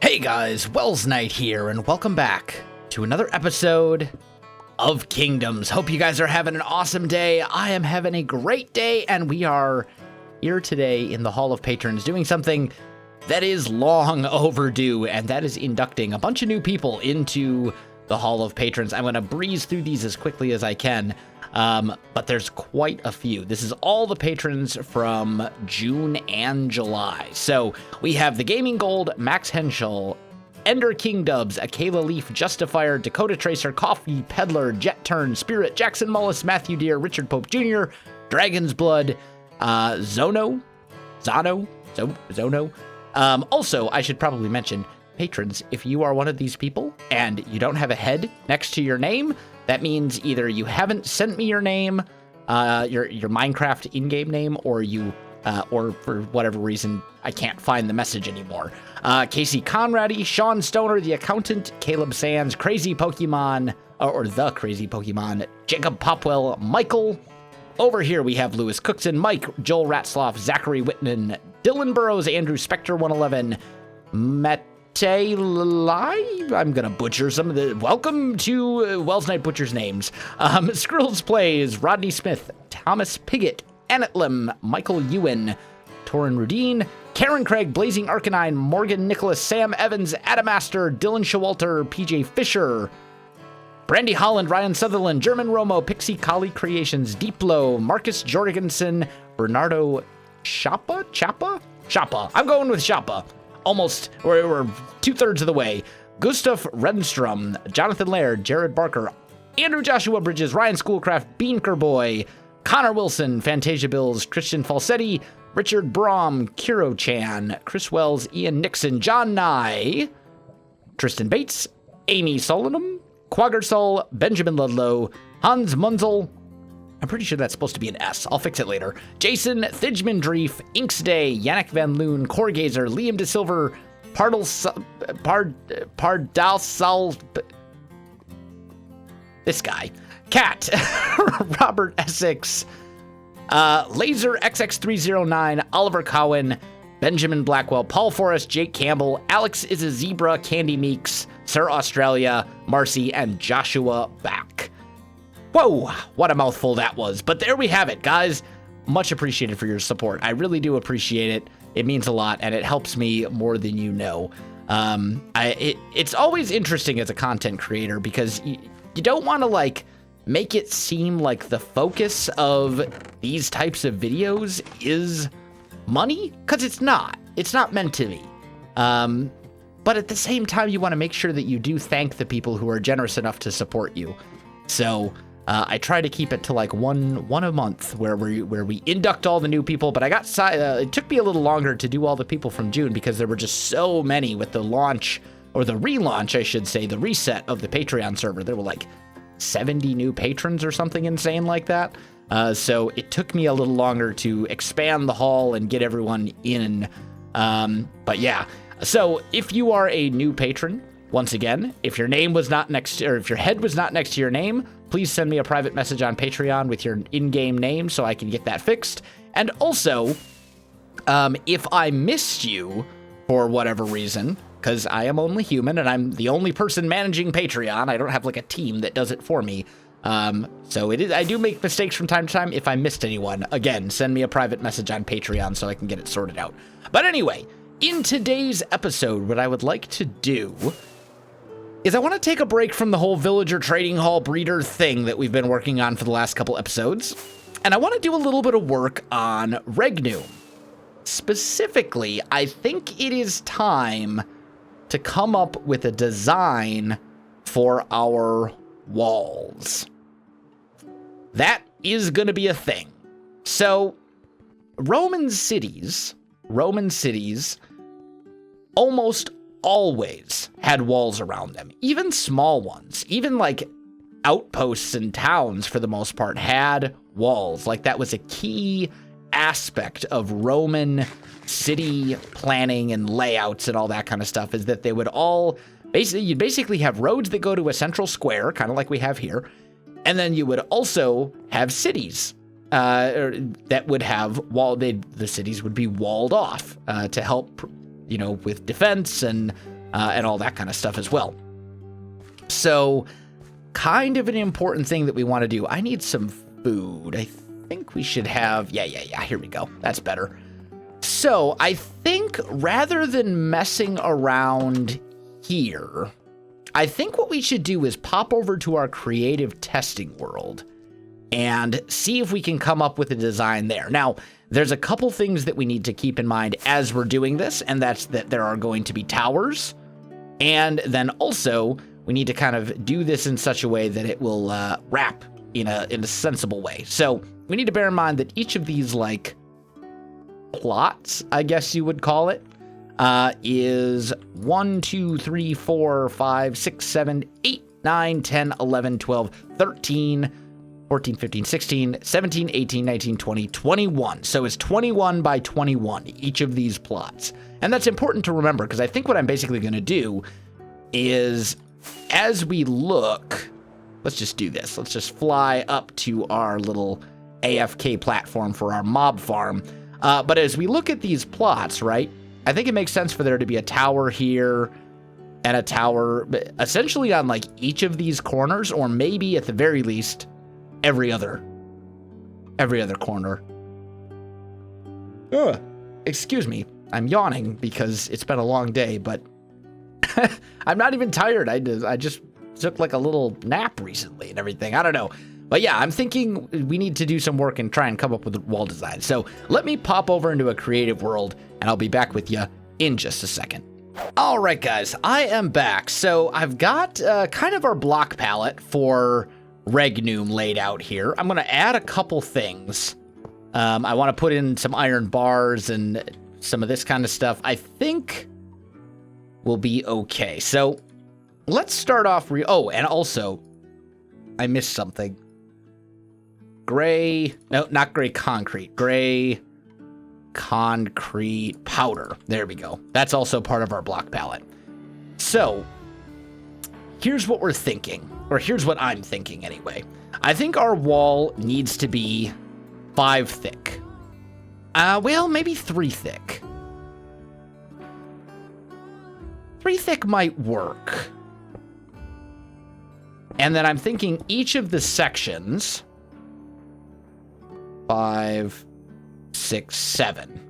Hey guys, Welsknight here, and welcome back to another episode of Kingdoms. Hope you guys are having an awesome day. I am having a great day, and we are here today in the Hall of Patrons doing something that is long overdue, and that is inducting a bunch of new people into the Hall of Patrons. I'm going to breeze through these as quickly as I can, but there's quite a few. This is all the patrons from June and July. So we have the Gaming Gold, Max Henschel, Ender King Dubs, Akela Leaf, Justifier, Dakota Tracer, Coffee, Peddler, Jet Turn, Spirit, Jackson Mullis, Matthew Deere, Richard Pope Jr., Dragon's Blood, Zono. Also, I should probably mention, patrons, if you are one of these people and you don't have a head next to your name, that means either you haven't sent me your name, your Minecraft in-game name, or you, or for whatever reason, I can't find the message anymore. Casey Conrady, Sean Stoner, the Accountant, Caleb Sands, Crazy Pokemon, or the Crazy Pokemon, Jacob Popwell, Michael. Over here we have Lewis Cookson, Mike, Joel Ratzloff, Zachary Whitman, Dylan Burrows, Andrew Spector 111, I'm gonna butcher some of the... Welcome to Welsknight Butcher's names. Skrulls Plays, Rodney Smith, Thomas Piggott, Annetlim, Michael Ewan, Torin Rudine, Karen Craig, Blazing Arcanine, Morgan Nicholas, Sam Evans, Adamaster, Dylan Showalter, PJ Fisher, Brandy Holland, Ryan Sutherland, German Romo, Pixie Collie Creations, Deeplo, Marcus Jorgensen, Bernardo Chapa? I'm going with Chapa. Almost, we're 2/3 of the way. Gustav Redenstrom, Jonathan Laird, Jared Barker, Andrew Joshua Bridges, Ryan Schoolcraft, Beanker Boy, Connor Wilson, Fantasia Bills, Christian Falsetti, Richard Brom, Kiro Chan, Chris Wells, Ian Nixon, John Nye, Tristan Bates, Amy Solenham, Quaggersol, Benjamin Ludlow, Hans Munzel. I'm pretty sure that's supposed to be an S. I'll fix it later. Jason, Thidgeman Dreef, Inksday, Yannick Van Loon, Corgazer, Liam De Silver, Pardalsal, this guy, Cat, Robert Essex, Laser XX309, Oliver Cowan, Benjamin Blackwell, Paul Forrest, Jake Campbell, Alex is a Zebra, Candy Meeks, Sir Australia, Marcy, and Joshua Back. Whoa, what a mouthful that was. But there we have it, guys. Much appreciated for your support. I really do appreciate it. It means a lot, and it helps me more than you know. It's always interesting as a content creator because you don't want to, like, make it seem like the focus of these types of videos is money, because it's not. It's not meant to be. But at the same time, you want to make sure that you do thank the people who are generous enough to support you. So I try to keep it to like one a month where we induct all the new people. But it took me a little longer to do all the people from June because there were just so many with the launch, or the relaunch, I should say, the reset of the Patreon server. There were like 70 new patrons or something insane like that. So it took me a little longer to expand the hall and get everyone in. But yeah, so if you are a new patron, once again, if your name was not next, or if your head was not next to your name, please send me a private message on Patreon with your in-game name so I can get that fixed. And also, if I missed you for whatever reason, because I am only human and I'm the only person managing Patreon, I don't have like a team that does it for me. So I do make mistakes from time to time. If I missed anyone, again, send me a private message on Patreon so I can get it sorted out. But anyway, in today's episode, what I would like to do is I want to take a break from the whole villager trading hall breeder thing that we've been working on for the last couple episodes, and I want to do a little bit of work on Regnum. Specifically, I think it is time to come up with a design for our walls. That is going to be a thing. So, Roman cities almost always had walls around them, even small ones, even like outposts and towns for the most part had walls. Like that was a key aspect of Roman city planning and layouts and all that kind of stuff, is that they would all you'd basically have roads that go to a central square, kind of like we have here. And then you would also have cities that would have the cities would be walled off to help, with defense and and all that kind of stuff as well. So kind of an important thing that we want to do. I need some food. I think we should have, yeah, here we go. That's better. So I think rather than messing around here, I think what we should do is pop over to our creative testing world and see if we can come up with a design there. Now, there's a couple things that we need to keep in mind as we're doing this, and that's that there are going to be towers, and then also we need to kind of do this in such a way that it will wrap in a sensible way. So we need to bear in mind that each of these, like, plots, I guess you would call it, is 1, 2, 3, 4, 5, 6, 7, 8, 9, 10, 11, 12, 13, 14, 15, 16, 17, 18, 19, 20, 21. So it's 21 by 21, each of these plots. And that's important to remember, because I think what I'm basically going to do is, as we look, let's just do this. Let's just fly up to our little AFK platform for our mob farm. But as we look at these plots, right, I think it makes sense for there to be a tower here and a tower essentially on, like, each of these corners, or maybe at the very least every other corner. Ugh, excuse me, I'm yawning because it's been a long day, but I'm not even tired. I just took like a little nap recently and everything. I don't know. But yeah, I'm thinking we need to do some work and try and come up with a wall design. So let me pop over into a creative world and I'll be back with you in just a second. All right, guys, I am back. So I've got kind of our block palette for Regnum laid out here. I'm going to add a couple things. I want to put in some iron bars and some of this kind of stuff. I think we'll be okay. So let's start off. Oh, and also, I missed something. Gray, no, not gray concrete. Gray concrete powder. There we go. That's also part of our block palette. So here's what we're thinking, or here's what I'm thinking anyway. I think our wall needs to be 5 thick. Well, maybe 3 thick. 3 thick might work. And then I'm thinking each of the sections, 5, 6, 7,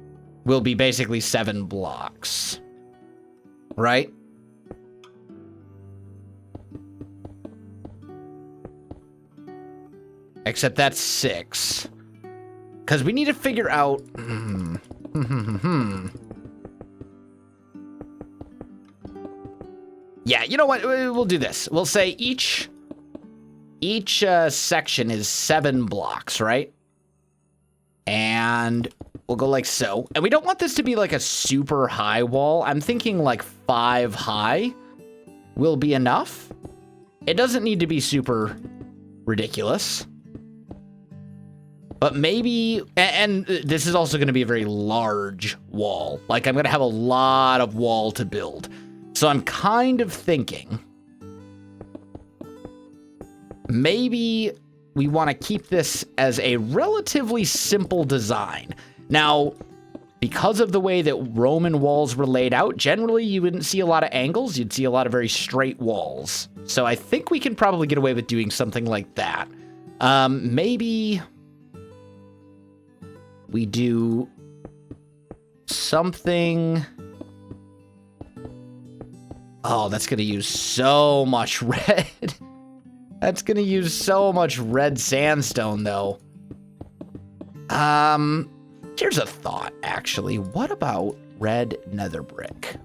will be basically 7 blocks, right? Except that's 6. Because we need to figure out... Yeah, you know what? We'll do this. We'll say each section is 7 blocks, right? And we'll go like so. And we don't want this to be like a super high wall. I'm thinking like 5 high will be enough. It doesn't need to be super ridiculous. But maybe, and this is also going to be a very large wall. Like, I'm going to have a lot of wall to build. So I'm kind of thinking maybe we want to keep this as a relatively simple design. Now, because of the way that Roman walls were laid out, generally you wouldn't see a lot of angles. You'd see a lot of very straight walls. So I think we can probably get away with doing something like that. Maybe we do something... Oh, that's going to use so much red. That's going to use so much red sandstone, though. Here's a thought, actually. What about red nether brick?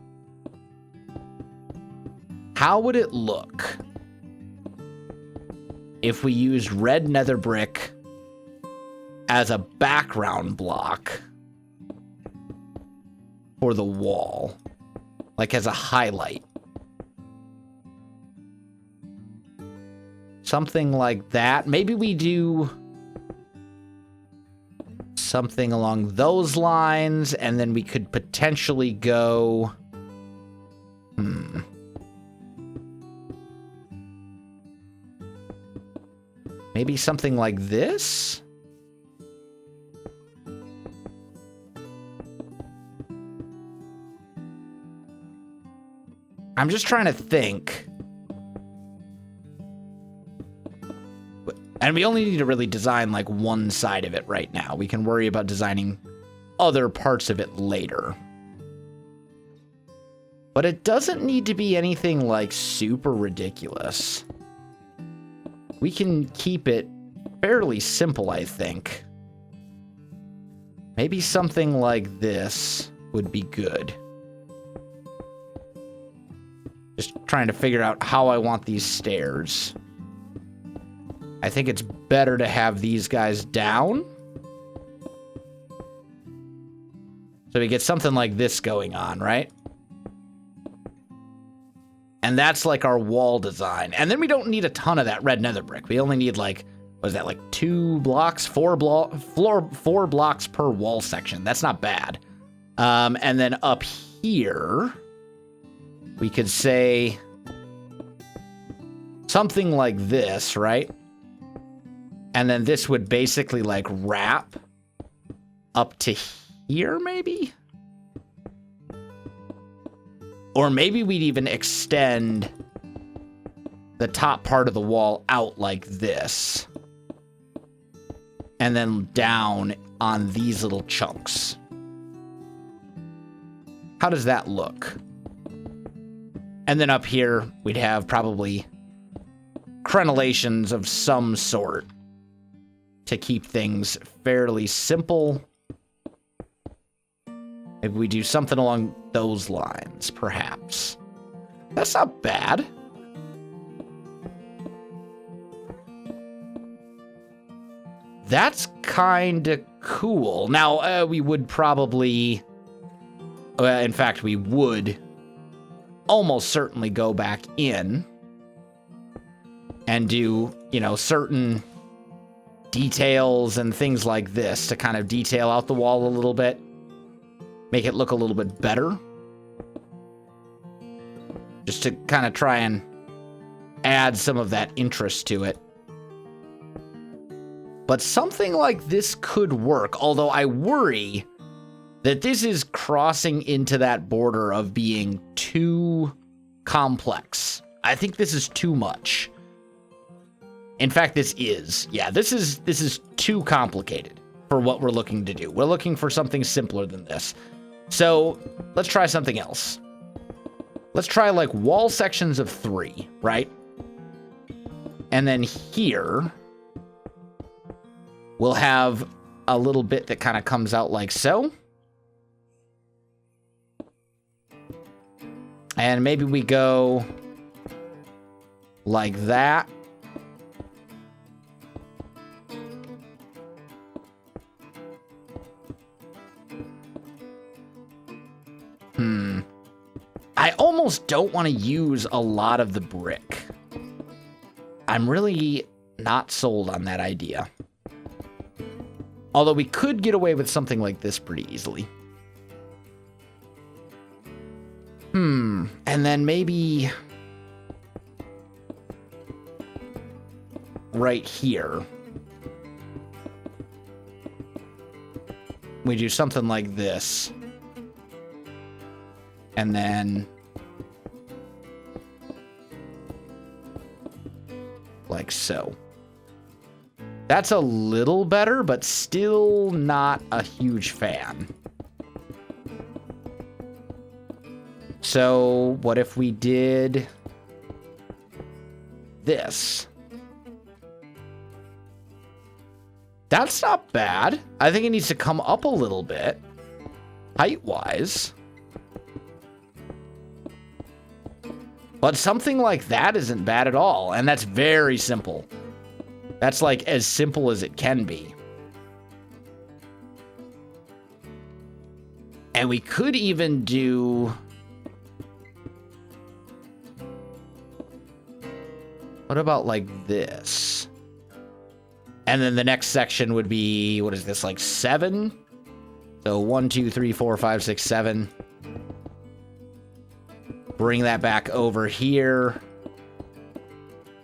How would it look if we used red nether brick as a background block for the wall? Like as a highlight? Something like that. Maybe we do something along those lines, and then we could potentially go... Maybe something like this? I'm just trying to think. And we only need to really design like one side of it right now. We can worry about designing other parts of it later. But it doesn't need to be anything like super ridiculous. We can keep it fairly simple, I think. Maybe something like this would be good. Just trying to figure out how I want these stairs. I think it's better to have these guys down. So we get something like this going on, right? And that's like our wall design. And then we don't need a ton of that red nether brick. We only need like, what is that, like 2 blocks, 4 blocks per wall section. That's not bad. And then up here, we could say something like this, right? And then this would basically like wrap up to here, maybe? Or maybe we'd even extend the top part of the wall out like this. And then down on these little chunks. How does that look? And then up here, we'd have probably crenellations of some sort to keep things fairly simple. If we do something along those lines, perhaps. That's not bad. That's kind of cool. Now, we would probably... in fact, we would almost certainly go back in and do, you know, certain details and things like this to kind of detail out the wall a little bit. Make it look a little bit better. Just to kind of try and add some of that interest to it. But something like this could work, although I worry that this is crossing into that border of being too complex. I think this is too much. In fact, this is. Yeah, this is too complicated for what we're looking to do. We're looking for something simpler than this. So let's try something else. Let's try like wall sections of 3, right? And then here, we'll have a little bit that kind of comes out like so. And maybe we go like that. I almost don't want to use a lot of the brick. I'm really not sold on that idea. Although we could get away with something like this pretty easily. And then maybe right here, we do something like this. And then like so. That's a little better, but still not a huge fan. So what if we did this? That's not bad. I think it needs to come up a little bit, height-wise. But something like that isn't bad at all, and that's very simple. That's like as simple as it can be. And we could even do... What about like this? And then the next section would be, what is this, like 7? So 1, 2, 3, 4, 5, 6, 7. Bring that back over here.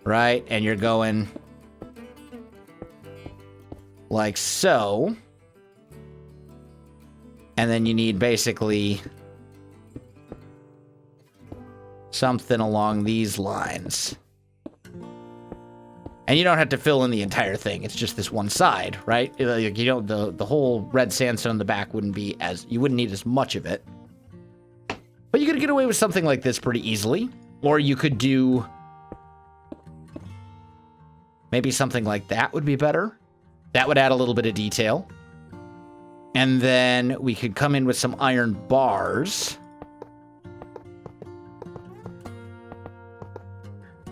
Right? And you're going like so. And then you need basically Something along these lines. And you don't have to fill in the entire thing. It's just this one side, right? Like, you don't, the whole red sandstone in the back wouldn't be as, you wouldn't need as much of it. But you could get away with something like this pretty easily. Or you could do maybe something like that would be better. That would add a little bit of detail. And then we could come in with some iron bars.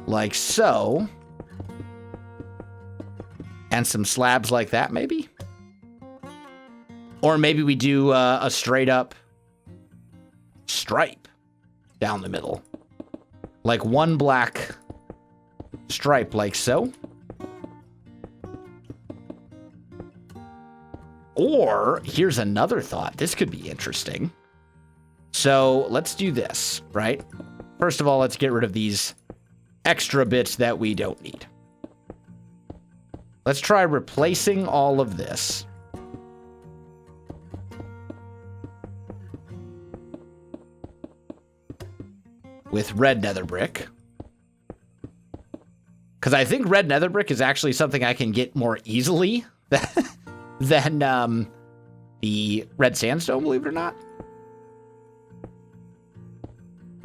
Like so. And some slabs like that, maybe? Or maybe we do a straight up stripe down the middle. Like one black stripe like so. Or, here's another thought. This could be interesting. So, let's do this, right? First of all, let's get rid of these extra bits that we don't need. Let's try replacing all of this. With red nether brick. Because I think red nether brick is actually something I can get more easily than the red sandstone, believe it or not.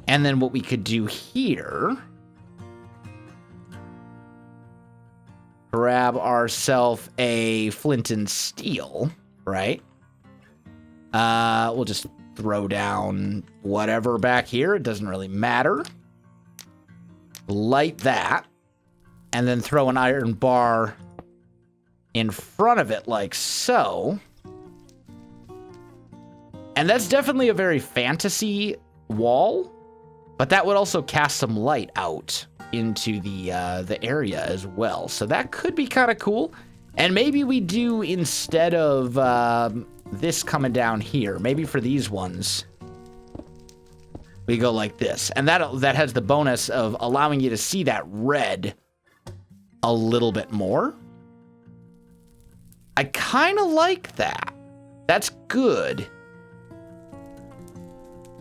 And then what we could do here, grab ourselves a flint and steel, right? We'll just throw down whatever back here. It doesn't really matter. Light that. And then throw an iron bar in front of it like so. And that's definitely a very fantasy wall, but that would also cast some light out into the area as well. So that could be kind of cool. And maybe we do, instead of this coming down here, maybe for these ones, we go like this. And that has the bonus of allowing you to see that red a little bit more. I kind of like that. That's good.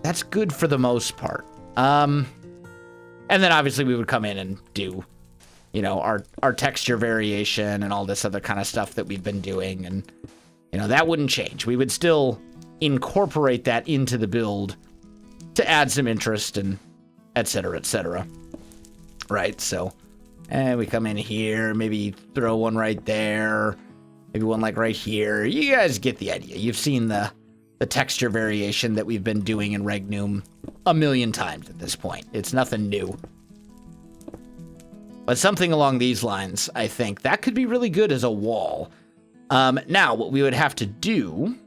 That's good for the most part. And then obviously we would come in and do, you know, our texture variation and all this other kind of stuff that we've been doing. And, you know, that wouldn't change. We would still incorporate that into the build to add some interest and et cetera, et cetera. Right, so, and we come in here, maybe throw one right there. Maybe one like right here. You guys get the idea. You've seen the texture variation that we've been doing in Regnum a million times at this point. It's nothing new. But something along these lines, I think, that could be really good as a wall. Now, what we would have to do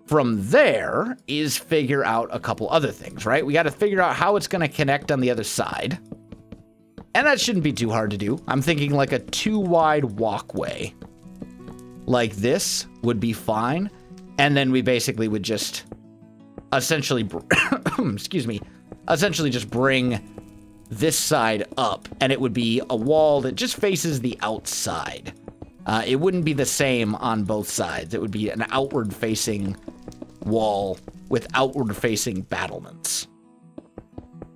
from there is figure out a couple other things, right? We got to figure out how it's going to connect on the other side. And that shouldn't be too hard to do. I'm thinking like a 2-wide walkway. Like this would be fine. And then we basically would just essentially, excuse me, essentially just bring this side up. And it would be a wall that just faces the outside. It wouldn't be the same on both sides. It would be an outward-facing wall with outward-facing battlements,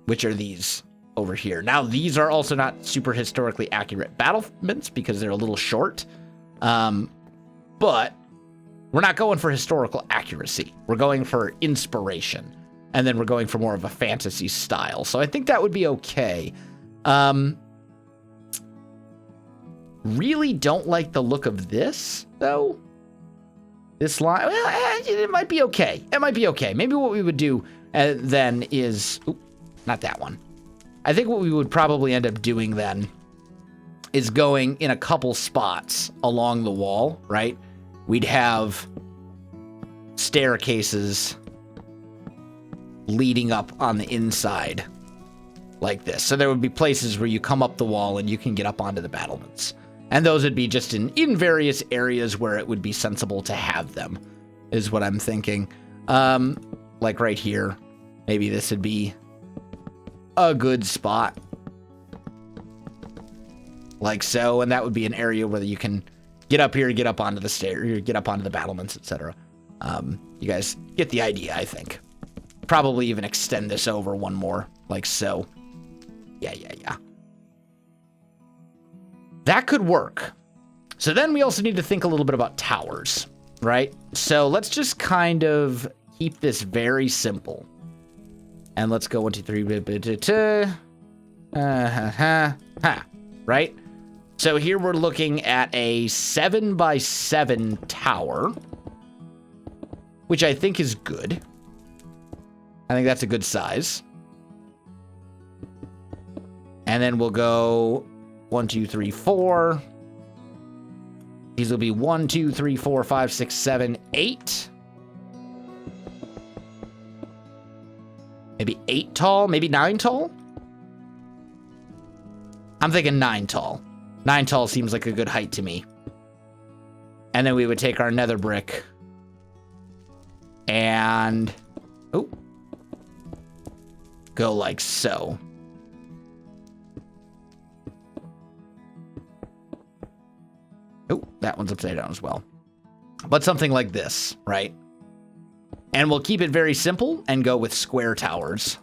which are these over here. Now, these are also not super historically accurate battlements because they're a little short, but we're not going for historical accuracy. We're going for inspiration, and then we're going for more of a fantasy style. So I think that would be okay. Really don't like the look of this, though. This line, well, it might be okay. It might be okay. Maybe what we would do then is, not that one. I think what we would probably end up doing then is going in a couple spots along the wall, right? We'd have staircases leading up on the inside like this. So there would be places where you come up the wall and you can get up onto the battlements. And those would be just in various areas where it would be sensible to have them, is what I'm thinking. Like right here, maybe this would be a good spot. Like so, and that would be an area where you can get up here, get up onto the stairs, get up onto the battlements, etc. You guys get the idea, I think. probably even extend this over one more, like so. Yeah. That could work. So then we also need to think a little bit about towers, right? So let's just kind of keep this very simple. And let's go 1, 2, 3, right? So here we're looking at a 7x7 tower, which I think is good. I think that's a good size. And then we'll go 1, 2, 3, 4. These will be 1, 2, 3, 4, 5, 6, 7, 8. Maybe 8 tall, maybe 9 tall? I'm thinking 9 tall. 9 tall seems like a good height to me. And then we would take our nether brick and go like so. Oh, that one's upside down as well. But something like this, right? And we'll keep it very simple and go with square towers.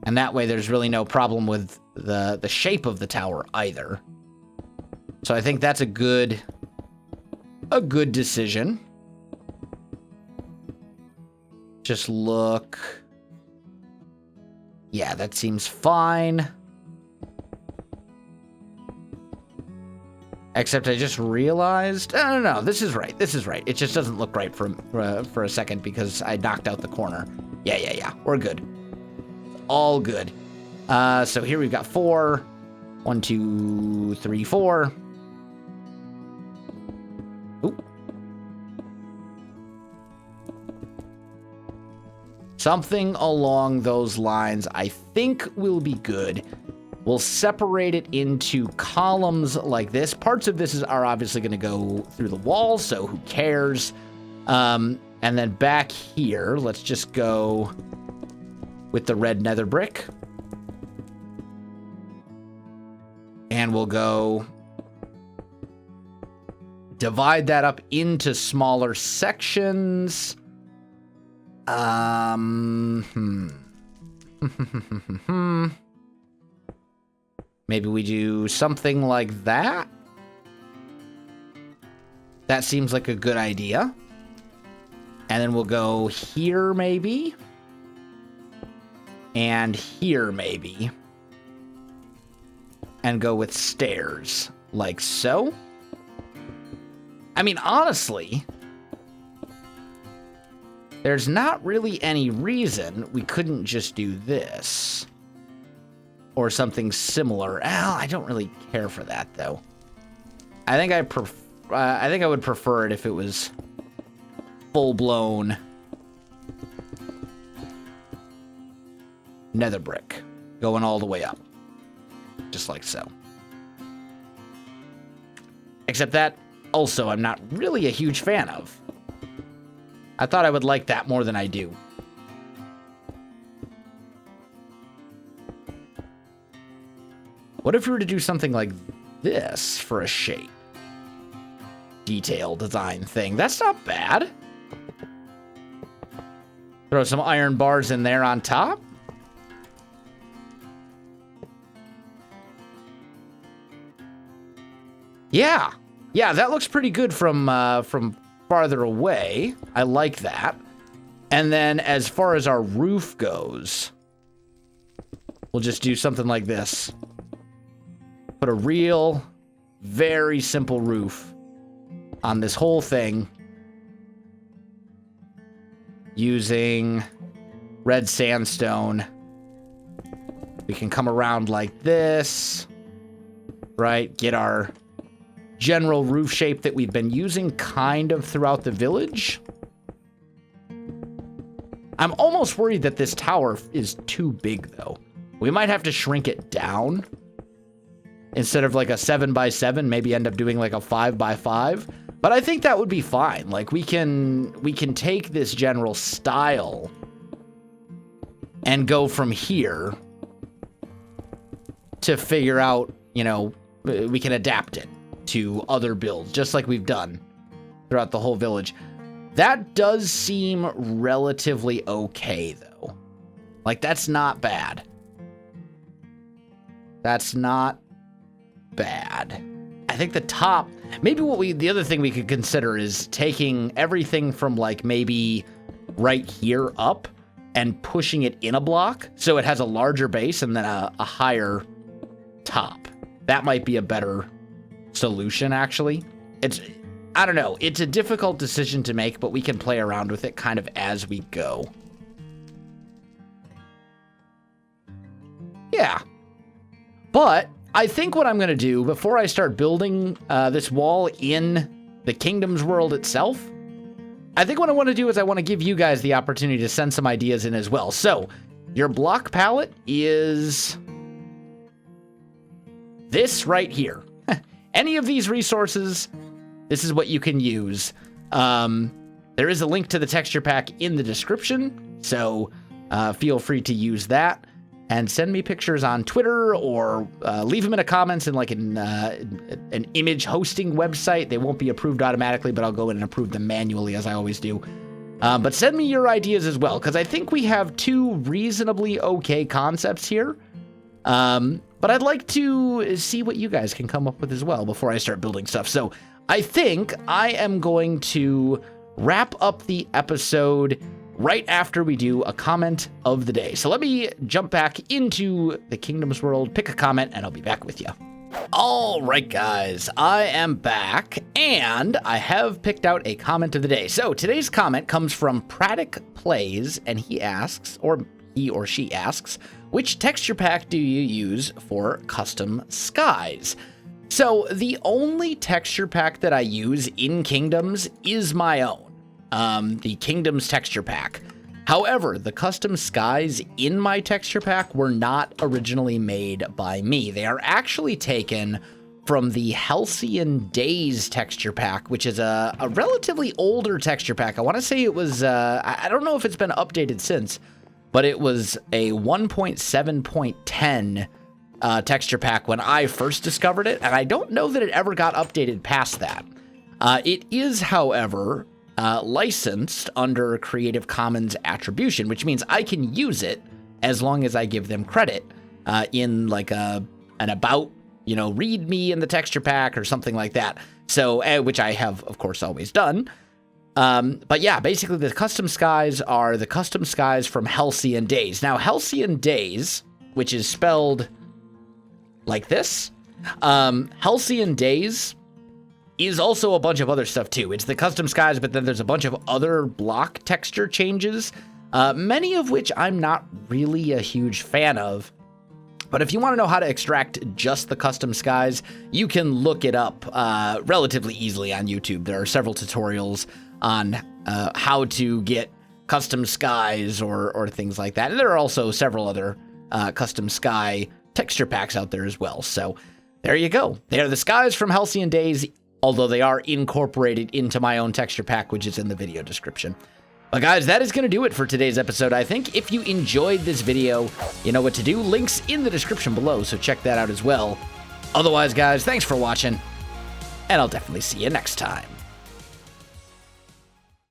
And that way there's really no problem with the shape of the tower either. So I think that's a good decision. Just look. Yeah, that seems fine. Except I just realized, no, this is right. This is right. It just doesn't look right for a second because I knocked out the corner. Yeah. We're good. All good. So here we've got 4. 1, 2, 3, 4. Oop. Something along those lines I think will be good. We'll separate it into columns like this. Parts of this are obviously going to go through the wall, so who cares? And then back here, let's just go with the red nether brick. And we'll go divide that up into smaller sections. Maybe we do something like that. That seems like a good idea. And then we'll go here maybe. And here maybe. And go with stairs, like so. I mean, honestly, there's not really any reason we couldn't just do this. Or something similar. I don't really care for that, though. I think I would prefer it if it was full-blown nether brick going all the way up. Just like so. Except that, also, I'm not really a huge fan of. I thought I would like that more than I do. What if we were to do something like this for a shape? Detail design thing. That's not bad. Throw some iron bars in there on top. Yeah, that looks pretty good from farther away. I like that. And then as far as our roof goes, we'll just do something like this. Put a real, very simple roof on this whole thing using red sandstone. We can come around like this, right? Get our general roof shape that we've been using kind of throughout the village. I'm almost worried that this tower is too big, though. We might have to shrink it down. Instead of like a 7x7, maybe end up doing like a 5x5. But I think that would be fine. Like we can take this general style and go from here to figure out, you know, we can adapt it to other builds, just like we've done throughout the whole village. That does seem relatively okay, though. Like, that's not bad. That's not bad. I think the top, maybe the other thing we could consider is taking everything from like maybe right here up and pushing it in a block so it has a larger base and then a higher top. That might be a better solution, actually. I don't know. It's a difficult decision to make, but we can play around with it kind of as we go. Yeah. But I think what I'm going to do before I start building this wall in the Kingdoms world itself, I think what I want to do is I want to give you guys the opportunity to send some ideas in as well. So your block palette is this right here. Any of these resources, this is what you can use. There is a link to the texture pack in the description, so feel free to use that. And send me pictures on Twitter or leave them in the comments in like an image hosting website. They won't be approved automatically, but I'll go in and approve them manually as I always do. But send me your ideas as well, because I think we have two reasonably okay concepts here. But I'd like to see what you guys can come up with as well before I start building stuff. So I think I am going to wrap up the episode right after we do a comment of the day. So let me jump back into the Kingdoms world, pick a comment, and I'll be back with you. All right, guys, I am back, and I have picked out a comment of the day. So today's comment comes from Pratic Plays, and he asks, or he or she asks, which texture pack do you use for custom skies? So the only texture pack that I use in Kingdoms is my own. The Kingdoms texture pack. However, the custom skies in my texture pack were not originally made by me. They are actually taken from the Halcyon Days texture pack, which is a relatively older texture pack. I want to say it was, I don't know if it's been updated since, but it was a 1.7.10 texture pack when I first discovered it, and I don't know that it ever got updated past that. It is, however, licensed under Creative Commons attribution, which means I can use it as long as I give them credit in like an about, read me in the texture pack or something like that. So, which I have, of course, always done. But yeah, basically the custom skies are the custom skies from Halcyon Days. Now, Halcyon Days, which is spelled like this, Halcyon Days is also a bunch of other stuff too. It's the custom skies, but then there's a bunch of other block texture changes, many of which I'm not really a huge fan of. But if you want to know how to extract just the custom skies, you can look it up relatively easily on YouTube. There are several tutorials on how to get custom skies or things like that. And there are also several other custom sky texture packs out there as well. So there you go. They are the skies from Halcyon Days, although they are incorporated into my own texture pack, which is in the video description. But guys, that is going to do it for today's episode. I think if you enjoyed this video, you know what to do. Links in the description below, so check that out as well. Otherwise, guys, thanks for watching, and I'll definitely see you next time.